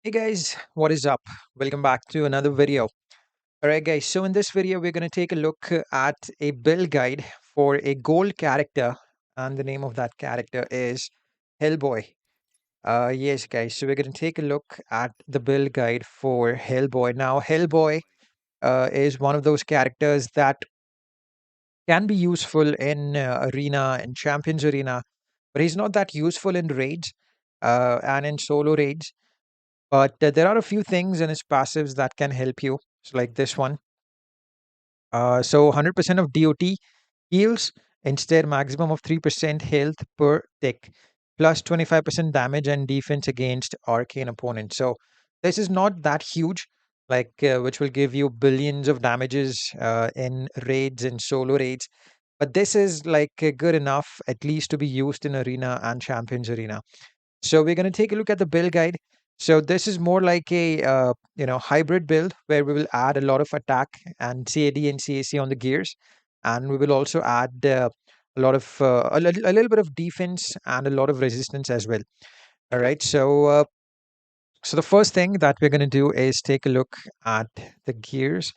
Hey guys, what is up? Welcome back to another video. Alright guys, so in this video we're going to take a look at a build guide for a gold character, and the name of that character is Hellboy. Yes guys, so we're going to take a look at the build guide for Hellboy. Now Hellboy is one of those characters that can be useful in arena and champions arena, but he's not that useful in raids and in solo raids. But there are a few things in his passives that can help you. So like this one. So 100% of DOT heals, instead maximum of 3% health per tick, plus 25% damage and defense against arcane opponents. So this is not that huge, like which will give you billions of damages in raids and solo raids. But this is like good enough, at least to be used in arena and champions arena. So we're going to take a look at the build guide. So this is more like a hybrid build where we will add a lot of attack and CAD and CAC on the gears, and we will also add a lot of a little bit of defense and a lot of resistance as well. All right. So the first thing that we're going to do is take a look at the gears.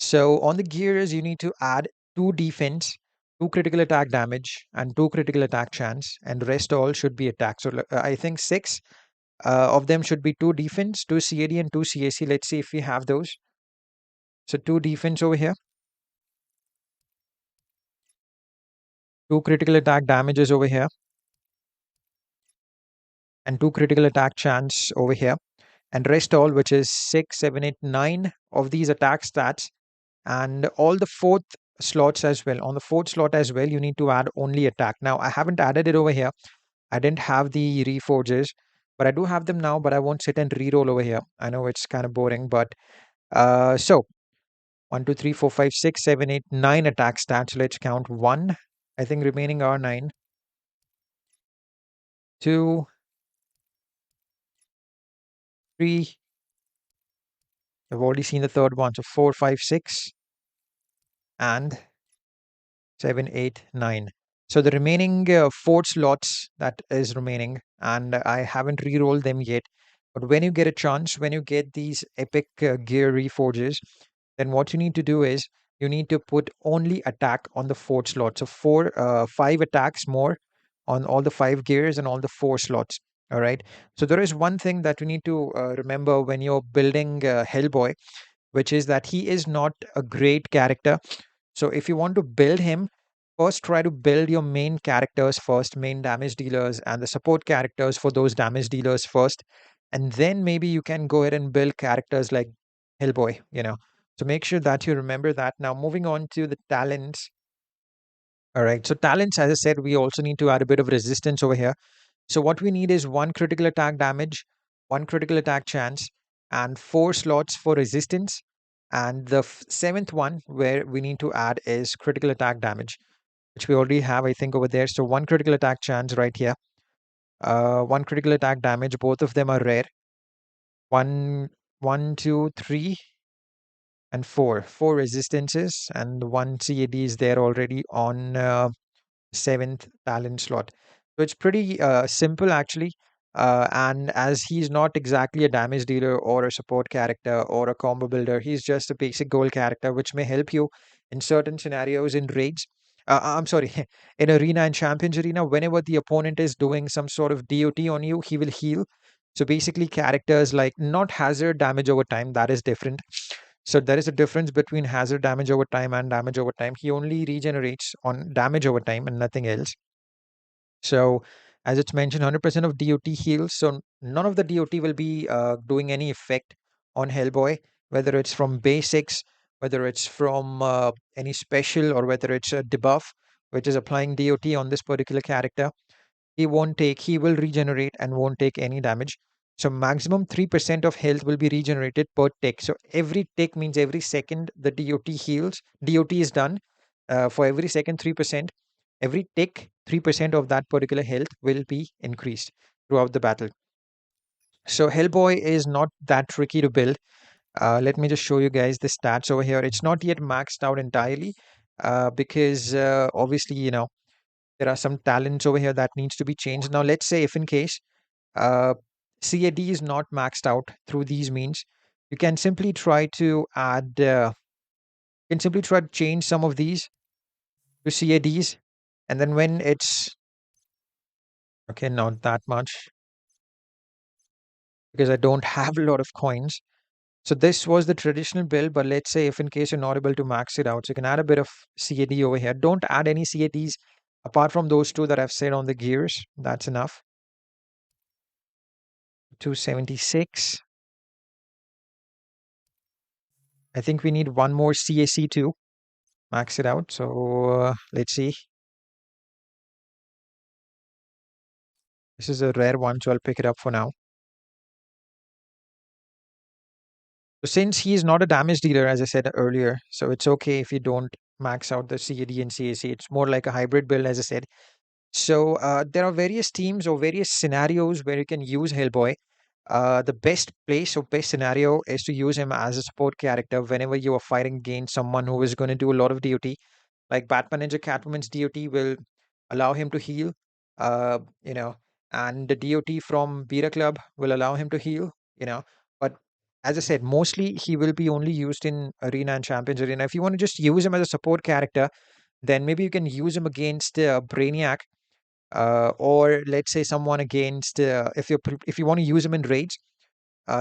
So on the gears, you need to add two defense, two critical attack damage, and two critical attack chance, and the rest all should be attack. So I think six of them should be two defense, two CAD, and two CAC. Let's see if we have those. So two defense over here, two critical attack damages over here, and two critical attack chance over here. And rest all, which is 6, 7, 8, 9 of these attack stats, and all the fourth slots as well. On the fourth slot as well, you need to add only attack. Now, I haven't added it over here. I didn't have the reforges, but I do have them now, but I won't sit and re-roll over here. I know it's kind of boring, but so 1, 2, 3, 4, 5, 6, 7, 8, 9 attack stats. Let's count 1. I think remaining are 9. 2, 3. I've already seen the third one. So 4, 5, 6, and 7, 8, 9. So the remaining four slots that is remaining, and I haven't re-rolled them yet. But when you get a chance, when you get these epic gear reforges, then what you need to do is you need to put only attack on the fourth slot. So five attacks more on all the five gears and all the four slots. All right. So there is one thing that you need to remember when you're building Hellboy, which is that he is not a great character. So if you want to build him, first try to build your main characters first, main damage dealers, and the support characters for those damage dealers first. And then maybe you can go ahead and build characters like Hellboy. So make sure that you remember that. Now, moving on to the talents. All right. So, talents, as I said, we also need to add a bit of resistance over here. So, what we need is one critical attack damage, one critical attack chance, and four slots for resistance. And the seventh one where we need to add is critical attack damage, which we already have, I think, over there. So, one critical attack chance right here, one critical attack damage. Both of them are rare. One, one, two, three, and four resistances, and one CAD is there already on seventh talent slot. So it's pretty simple actually. And as he's not exactly a damage dealer or a support character or a combo builder, he's just a basic goal character, which may help you in certain scenarios in raids. I'm sorry, in arena and champions arena, whenever the opponent is doing some sort of DOT on you, he will heal. So basically, characters like not hazard damage over time, that is different. So there is a difference between hazard damage over time and damage over time. He only regenerates on damage over time and nothing else. So as it's mentioned, 100% of DOT heals. So none of the DOT will be doing any effect on Hellboy, whether it's from basics, whether it's from any special, or whether it's a debuff, which is applying DOT on this particular character. He will regenerate and won't take any damage. So maximum 3% of health will be regenerated per tick. So every tick means every second the DOT heals, DOT is done. For every second 3%, every tick 3% of that particular health will be increased throughout the battle. So Hellboy is not that tricky to build. Let me just show you guys the stats over here. It's not yet maxed out entirely because obviously, there are some talents over here that needs to be changed. Now, let's say if in case uh, CAD is not maxed out through these means, you can simply try to add, you can simply try to change some of these to CADs, and then when it's okay, not that much because I don't have a lot of coins. So this was the traditional build, but let's say if in case you're not able to max it out, so you can add a bit of CAD over here. Don't add any CADs apart from those two that I've said on the gears. That's enough. 276. I think we need one more CAC to max it out. So let's see. This is a rare one, so I'll pick it up for now. So since he is not a damage dealer, as I said earlier, so it's okay if you don't max out the CAD and CAC. It's more like a hybrid build, as I said. So there are various teams or various scenarios where you can use Hellboy. The best place or best scenario is to use him as a support character whenever you are fighting against someone who is going to do a lot of DOT. Like Batman Ninja Catwoman's DOT will allow him to heal, uh, you know, and the DOT from Beta Club will allow him to heal, you know. But as I said, mostly he will be only used in Arena and Champions Arena. If you want to just use him as a support character, then maybe you can use him against Brainiac, or let's say someone against if you want to use him in raids,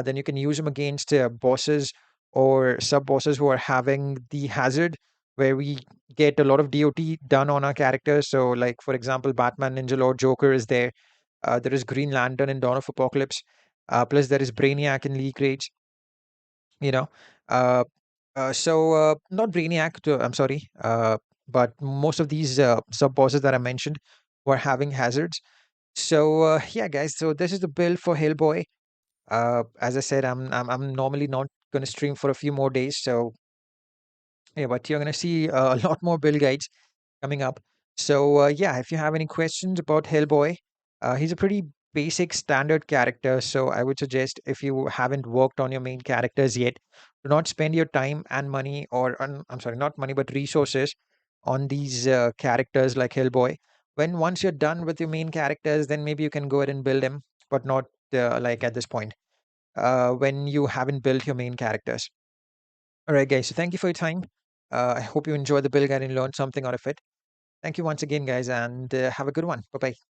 then you can use them against bosses or sub bosses who are having the hazard where we get a lot of DOT done on our characters. So, like for example, Batman, Ninja Lord, Joker is there. There is Green Lantern in Dawn of Apocalypse. Plus, there is Brainiac in League Raids. You know, uh, not Brainiac. I'm sorry, but most of these sub bosses that I mentioned were having hazards. So yeah, guys. So this is the build for Hellboy. As I said, I'm normally not going to stream for a few more days, so yeah, but you're going to see a lot more build guides coming up. So yeah, if you have any questions about Hellboy, he's a pretty basic standard character. So I would suggest if you haven't worked on your main characters yet, do not spend your time and money, or I'm sorry, not money but resources on these characters like Hellboy. When once you're done with your main characters, then maybe you can go ahead and build him, but not like at this point when you haven't built your main characters. All right, guys. So thank you for your time. I hope you enjoyed the build guide and learned something out of it. Thank you once again, guys, and have a good one. Bye bye.